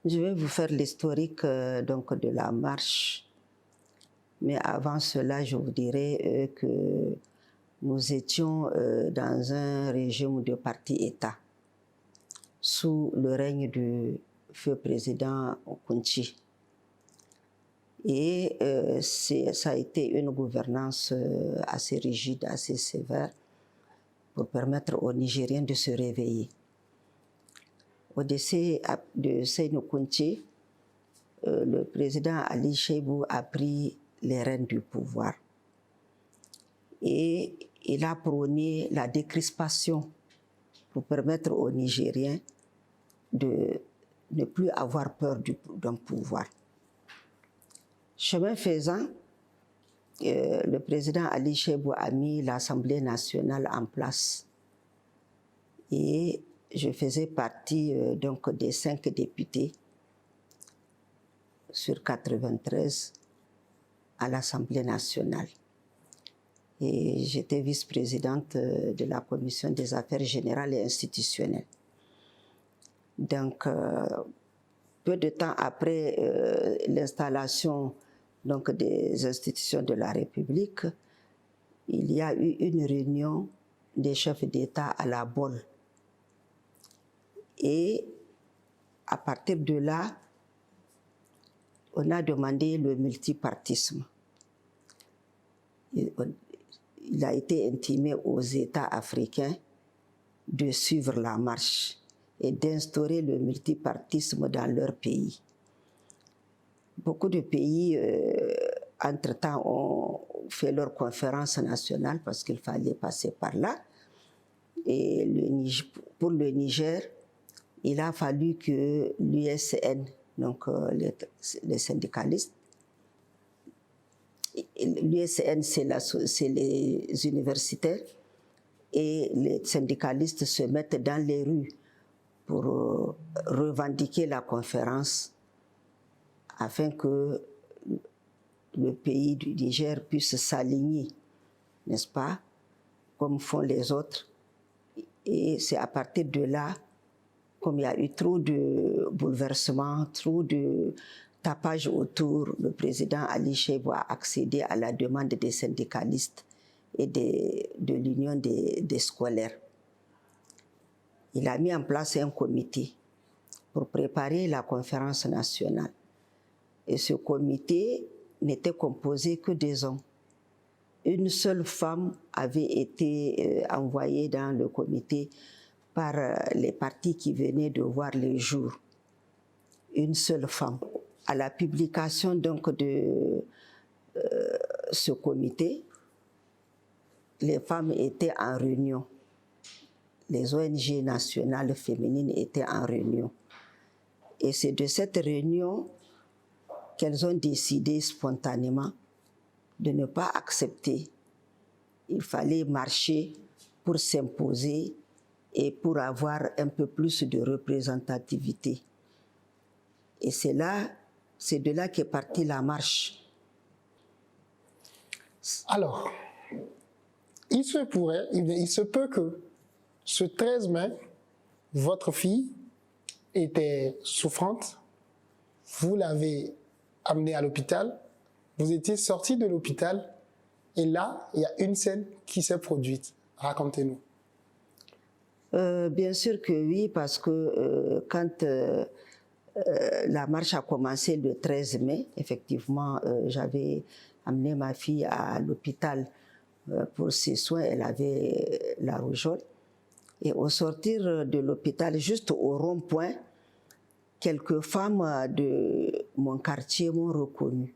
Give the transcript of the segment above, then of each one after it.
Je vais vous faire l'historique donc de la marche. Mais avant cela, je vous dirais que nous étions dans un régime de parti-État sous le règne du feu président Okunchi. Et ça a été une gouvernance assez rigide, assez sévère pour permettre aux Nigériens de se réveiller. Au décès de Seynou Kounché, le président Ali Cheibou a pris les rênes du pouvoir. Et il a prôné la décrispation pour permettre aux Nigériens de ne plus avoir peur d'un pouvoir. Chemin faisant, le président Ali Cheibou a mis l'Assemblée nationale en place. Et je faisais partie donc des 5 députés sur 93 à l'Assemblée nationale. Et j'étais vice-présidente de la Commission des affaires générales et institutionnelles. Donc, peu de temps après l'installation donc, des institutions de la République, il y a eu une réunion des chefs d'État à la Bolle. Et à partir de là, on a demandé le multipartisme. Il a été intimé aux États africains de suivre la marche et d'instaurer le multipartisme dans leur pays. Beaucoup de pays, entre-temps, ont fait leur conférence nationale parce qu'il fallait passer par là. Et pour le Niger, il a fallu que l'USN, donc les syndicalistes, l'USN c'est les universitaires, et les syndicalistes se mettent dans les rues pour revendiquer la conférence afin que le pays du Niger puisse s'aligner, n'est-ce pas, comme font les autres. Et c'est à partir de là, comme il y a eu trop de bouleversements, trop de tapage autour, le président Ali Cheibou a accédé à la demande des syndicalistes et de l'union des scolaires. Il a mis en place un comité pour préparer la conférence nationale. Et ce comité n'était composé que des hommes. Une seule femme avait été envoyée dans le comité par les partis qui venaient de voir le jour. Une seule femme. À la publication donc de ce comité, les femmes étaient en réunion. Les ONG nationales féminines étaient en réunion. Et c'est de cette réunion qu'elles ont décidé spontanément de ne pas accepter. Il fallait marcher pour s'imposer et pour avoir un peu plus de représentativité. Et c'est de là qu'est partie la marche. Alors, il se peut que ce 13 mai, votre fille était souffrante, vous l'avez amenée à l'hôpital, vous étiez sorti de l'hôpital, et là, il y a une scène qui s'est produite. Racontez-nous. Bien sûr que oui, parce que quand la marche a commencé le 13 mai, effectivement, j'avais amené ma fille à l'hôpital pour ses soins, elle avait la rougeole. Et au sortir de l'hôpital, juste au rond-point, quelques femmes de mon quartier m'ont reconnue.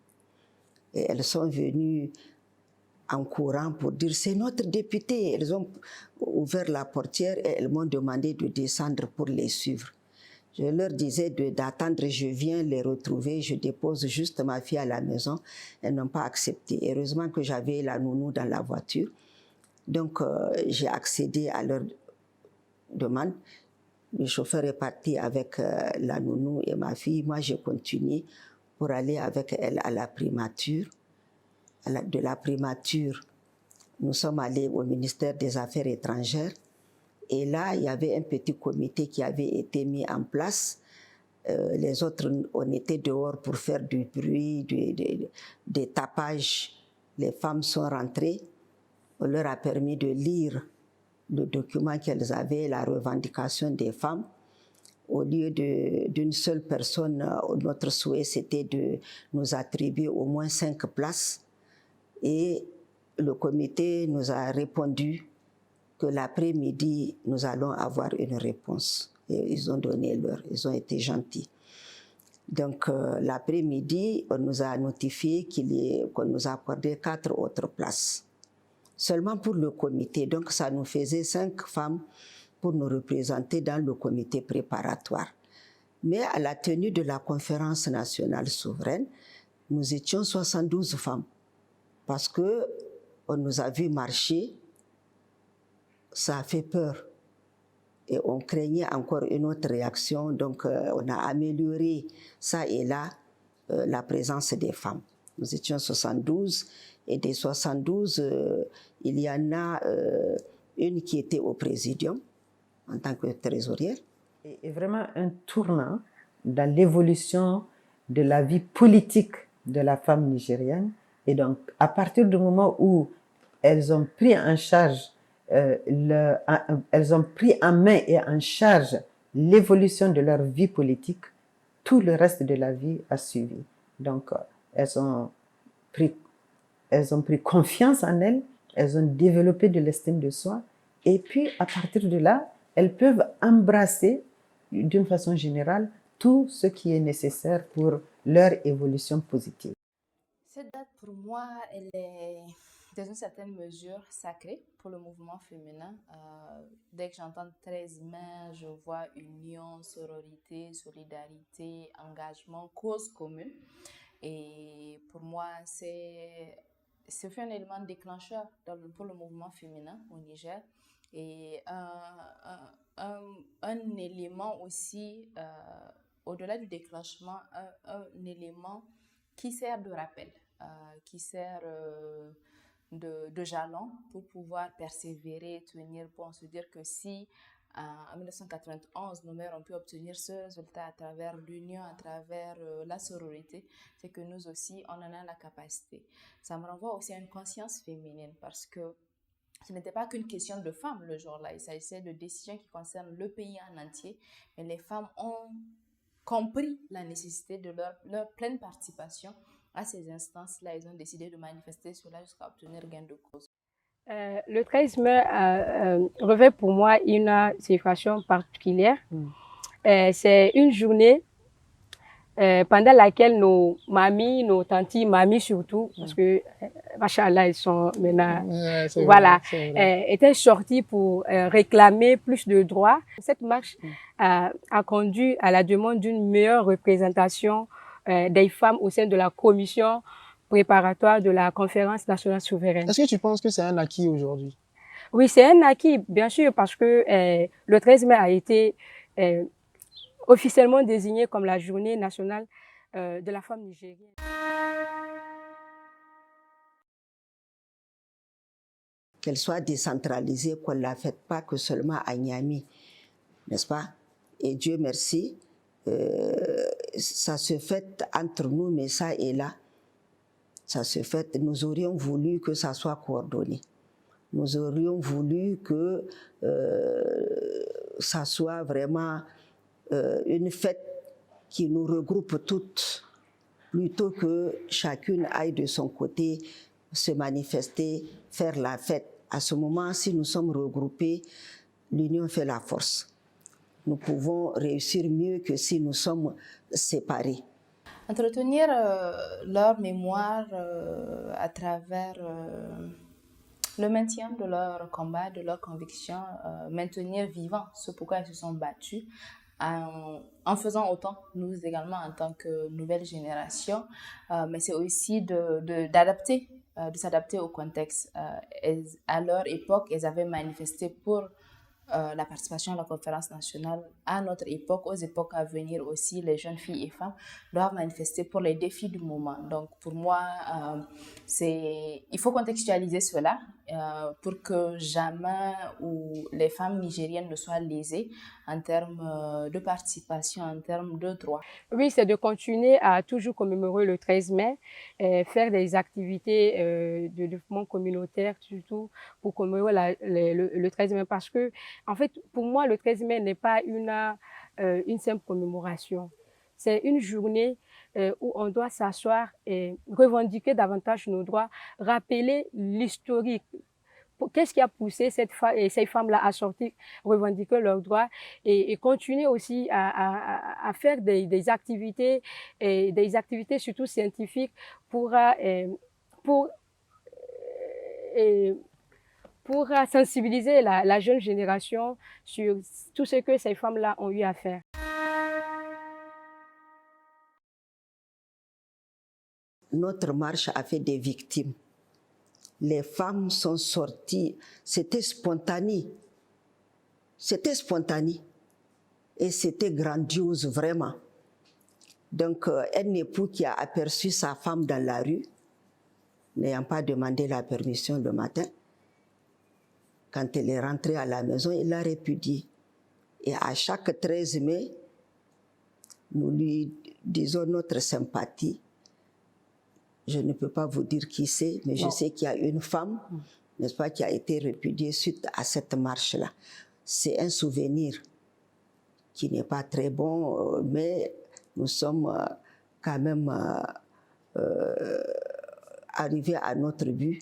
Et elles sont venues en courant pour dire « c'est notre député ». Elles ont ouvert la portière et elles m'ont demandé de descendre pour les suivre. Je leur disais d'attendre, je viens les retrouver, je dépose juste ma fille à la maison. Elles n'ont pas accepté. Heureusement que j'avais la nounou dans la voiture. Donc j'ai accédé à leur demande. Le chauffeur est parti avec la nounou et ma fille. Moi, j'ai continué pour aller avec elle à la primature. De la primature, nous sommes allés au ministère des Affaires étrangères. Et là, il y avait un petit comité qui avait été mis en place Les autres, on était dehors pour faire du bruit, des tapages. Les femmes sont rentrées. On leur a permis de lire le document qu'elles avaient, la revendication des femmes. Au lieu d'une seule personne, notre souhait, c'était de nous attribuer au moins 5 places. Et le comité nous a répondu que l'après-midi, nous allons avoir une réponse. Et ils ont donné l'heure, ils ont été gentils. Donc, l'après-midi, on nous a notifié qu'on nous a accordé 4 autres places. Seulement pour le comité. Donc, ça nous faisait 5 femmes pour nous représenter dans le comité préparatoire. Mais à la tenue de la conférence nationale souveraine, nous étions 72 femmes. Parce qu'on nous a vu marcher, ça a fait peur. Et on craignait encore une autre réaction, donc on a amélioré ça et là la présence des femmes. Nous étions 72 et des 72, il y en a une qui était au présidium en tant que trésorière. Et vraiment un tournant dans l'évolution de la vie politique de la femme nigérienne. Et donc, à partir du moment où elles ont pris en charge, elles ont pris en main et en charge l'évolution de leur vie politique, tout le reste de la vie a suivi. Donc, elles ont pris confiance en elles, elles ont développé de l'estime de soi, et puis à partir de là, elles peuvent embrasser d'une façon générale tout ce qui est nécessaire pour leur évolution positive. Cette date, pour moi, elle est dans une certaine mesure sacrée pour le mouvement féminin. Dès que j'entends 13 mai, je vois union, sororité, solidarité, engagement, cause commune. Et pour moi, c'est un élément déclencheur pour le mouvement féminin au Niger. Et un élément aussi, au-delà du déclenchement, un élément qui sert de rappel, qui sert de jalon pour pouvoir persévérer, tenir bon, se dire que si en 1991 nos mères ont pu obtenir ce résultat à travers l'union, à travers la sororité, c'est que nous aussi on en a la capacité. Ça me renvoie aussi à une conscience féminine parce que ce n'était pas qu'une question de femmes le jour-là, il s'agissait de décisions qui concernent le pays en entier, mais les femmes ont compris la nécessité de leur pleine participation à ces instances-là. Ils ont décidé de manifester cela jusqu'à obtenir gain de cause. Le 13 mai revêt pour moi une signification particulière. C'est une journée pendant laquelle nos mamies, nos tantis, mamies surtout, parce que, machallah, elles sont maintenant, voilà, étaient sorties pour réclamer plus de droits. Cette marche a conduit à la demande d'une meilleure représentation des femmes au sein de la commission préparatoire de la conférence nationale souveraine. Est-ce que tu penses que c'est un acquis aujourd'hui? Oui, c'est un acquis, bien sûr, parce que le 13 mai a été officiellement désignée comme la journée nationale de la femme nigérienne. Qu'elle soit décentralisée, qu'on ne la fasse pas que seulement à Niamey, n'est-ce pas? Et Dieu merci, ça se fait entre nous, mais ça et là, ça se fait. Nous aurions voulu que ça soit coordonné. Nous aurions voulu que ça soit vraiment une fête qui nous regroupe toutes, plutôt que chacune aille de son côté se manifester, faire la fête. À ce moment, si nous sommes regroupés, l'union fait la force. Nous pouvons réussir mieux que si nous sommes séparés. Entretenir leur mémoire à travers le maintien de leur combat, de leurs convictions, maintenir vivant ce pourquoi elles se sont battues, en faisant autant, nous également en tant que nouvelle génération, mais c'est aussi d'adapter, de s'adapter au contexte. À leur époque, elles avaient manifesté pour la participation à la conférence nationale. À notre époque, aux époques à venir aussi, les jeunes filles et femmes doivent manifester pour les défis du moment. Donc pour moi, il faut contextualiser cela pour que jamais les femmes nigériennes ne soient lésées en termes de participation, en termes de droits. Oui, c'est de continuer à toujours commémorer le 13 mai, faire des activités de développement communautaire, surtout pour commémorer le 13 mai, parce que, en fait, pour moi, le 13 mai n'est pas une simple commémoration. C'est une journée où on doit s'asseoir et revendiquer davantage nos droits, rappeler l'historique. Qu'est-ce qui a poussé ces femmes-là à sortir, revendiquer leurs droits et continuer aussi à faire des activités surtout scientifiques pour sensibiliser la jeune génération sur tout ce que ces femmes-là ont eu à faire. Notre marche a fait des victimes. Les femmes sont sorties, c'était spontané. C'était spontané. Et c'était grandiose, vraiment. Donc, un époux qui a aperçu sa femme dans la rue, n'ayant pas demandé la permission le matin, quand elle est rentrée à la maison, il l'a répudiée. Et à chaque 13 mai, nous lui disons notre sympathie. Je ne peux pas vous dire qui c'est, mais je sais qu'il y a une femme, n'est-ce pas, qui a été répudiée suite à cette marche-là. C'est un souvenir qui n'est pas très bon, mais nous sommes quand même arrivés à notre but,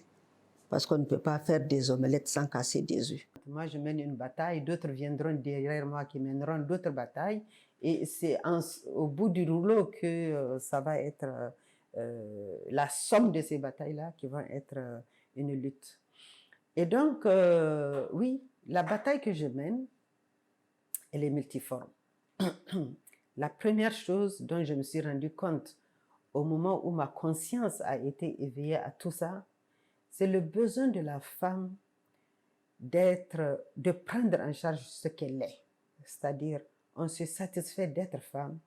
parce qu'on ne peut pas faire des omelettes sans casser des œufs. Moi, je mène une bataille, d'autres viendront derrière moi qui mèneront d'autres batailles, et c'est au bout du rouleau que ça va être... la somme de ces batailles-là qui vont être une lutte. Et donc, oui, la bataille que je mène, elle est multiforme. La première chose dont je me suis rendu compte au moment où ma conscience a été éveillée à tout ça, c'est le besoin de la femme de prendre en charge ce qu'elle est. C'est-à-dire, on se satisfait d'être femme,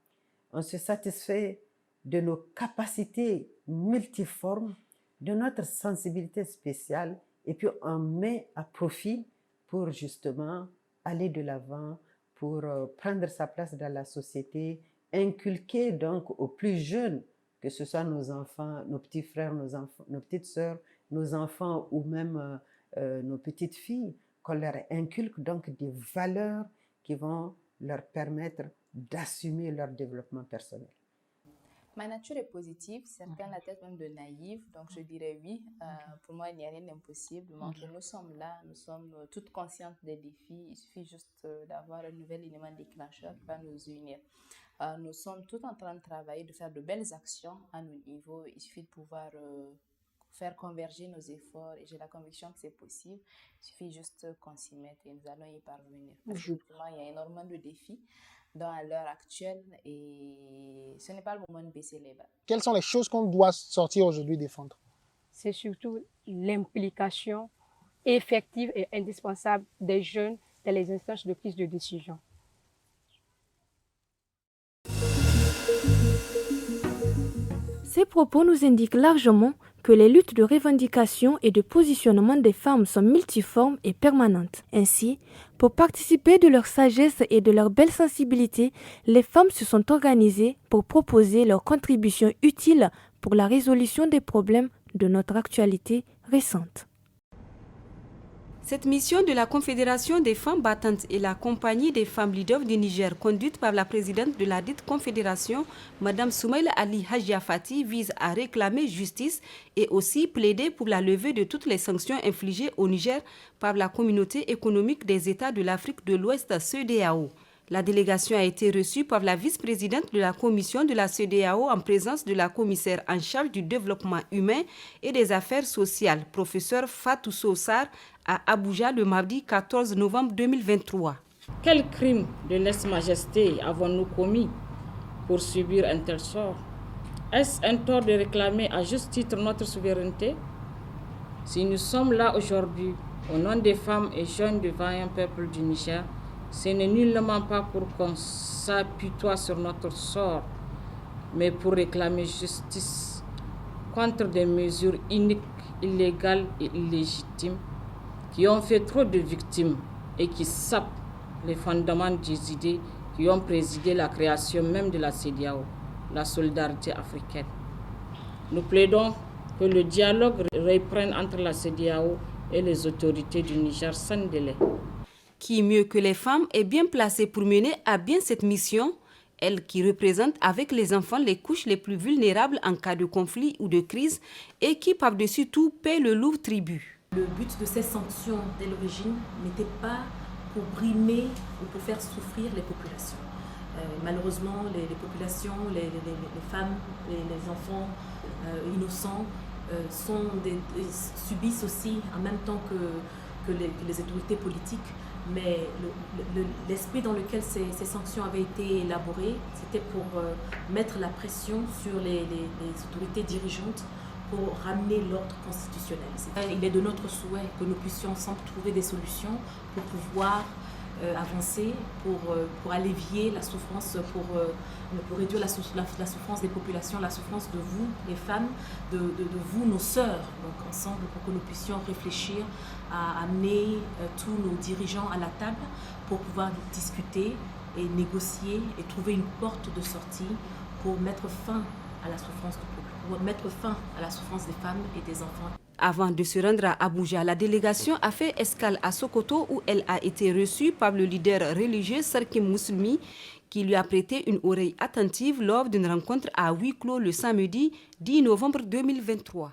on se satisfait de nos capacités multiformes, de notre sensibilité spéciale, et puis on met à profit pour justement aller de l'avant, pour prendre sa place dans la société, inculquer donc aux plus jeunes, que ce soit nos enfants, nos petits frères, nos petites sœurs, nos enfants ou même nos petites filles, qu'on leur inculque donc des valeurs qui vont leur permettre d'assumer leur développement personnel. Ma nature est positive, certains la tête même de naïve, donc je dirais oui. Pour moi, il n'y a rien d'impossible. Donc, nous sommes là, nous sommes toutes conscientes des défis. Il suffit juste d'avoir un nouvel élément déclencheur qui va nous unir. Nous sommes tous en train de travailler, de faire de belles actions à nos niveaux. Il suffit de pouvoir faire converger nos efforts et j'ai la conviction que c'est possible. Il suffit juste qu'on s'y mette et nous allons y parvenir. Effectivement, il y a énormément de défis dans l'heure actuelle et ce n'est pas le moment de baisser les bras. Quelles sont les choses qu'on doit sortir aujourd'hui défendre? C'est surtout l'implication effective et indispensable des jeunes dans les instances de prise de décision. Ces propos nous indiquent largement que les luttes de revendication et de positionnement des femmes sont multiformes et permanentes. Ainsi, pour participer de leur sagesse et de leur belle sensibilité, les femmes se sont organisées pour proposer leurs contributions utiles pour la résolution des problèmes de notre actualité récente. Cette mission de la Confédération des femmes battantes et la Compagnie des femmes leaders du Niger, conduite par la présidente de la dite confédération, Mme Soumaïla Ali Hajia Fati, vise à réclamer justice et aussi plaider pour la levée de toutes les sanctions infligées au Niger par la communauté économique des États de l'Afrique de l'Ouest, CEDEAO. La délégation a été reçue par la vice-présidente de la commission de la CEDEAO en présence de la commissaire en charge du développement humain et des affaires sociales, professeur Fatou Sossar, à Abuja le mardi 14 novembre 2023. Quel crime de lèse-majesté avons-nous commis pour subir un tel sort? Est-ce un tort de réclamer à juste titre notre souveraineté? Si nous sommes là aujourd'hui, au nom des femmes et jeunes du vaillant peuple du Niger, ce n'est nullement pas pour qu'on s'apitoie sur notre sort, mais pour réclamer justice contre des mesures iniques, illégales et illégitimes qui ont fait trop de victimes et qui sapent les fondements des idées qui ont présidé la création même de la CEDEAO, la solidarité africaine. Nous plaidons que le dialogue reprenne entre la CEDEAO et les autorités du Niger sans délai. Qui mieux que les femmes est bien placée pour mener à bien cette mission, elles qui représentent avec les enfants les couches les plus vulnérables en cas de conflit ou de crise et qui par-dessus tout paient le lourd tribut. Le but de ces sanctions dès l'origine n'était pas pour brimer ou pour faire souffrir les populations. Malheureusement, les populations, les femmes, les enfants innocents subissent aussi en même temps que les autorités politiques. Mais l'esprit dans lequel ces sanctions avaient été élaborées, c'était pour mettre la pression sur les autorités dirigeantes pour ramener l'ordre constitutionnel. Il est de notre souhait que nous puissions ensemble trouver des solutions pour pouvoir avancer, pour allévier la souffrance, pour réduire la souffrance des populations, la souffrance de vous, les femmes, de vous, nos sœurs. Donc ensemble, pour que nous puissions réfléchir à amener tous nos dirigeants à la table pour pouvoir discuter et négocier et trouver une porte de sortie pour mettre fin à la souffrance du peuple, pour mettre fin à la souffrance des femmes et des enfants. Avant de se rendre à Abuja, la délégation a fait escale à Sokoto où elle a été reçue par le leader religieux Sarki Mousselmi qui lui a prêté une oreille attentive lors d'une rencontre à huis clos le samedi 10 novembre 2023.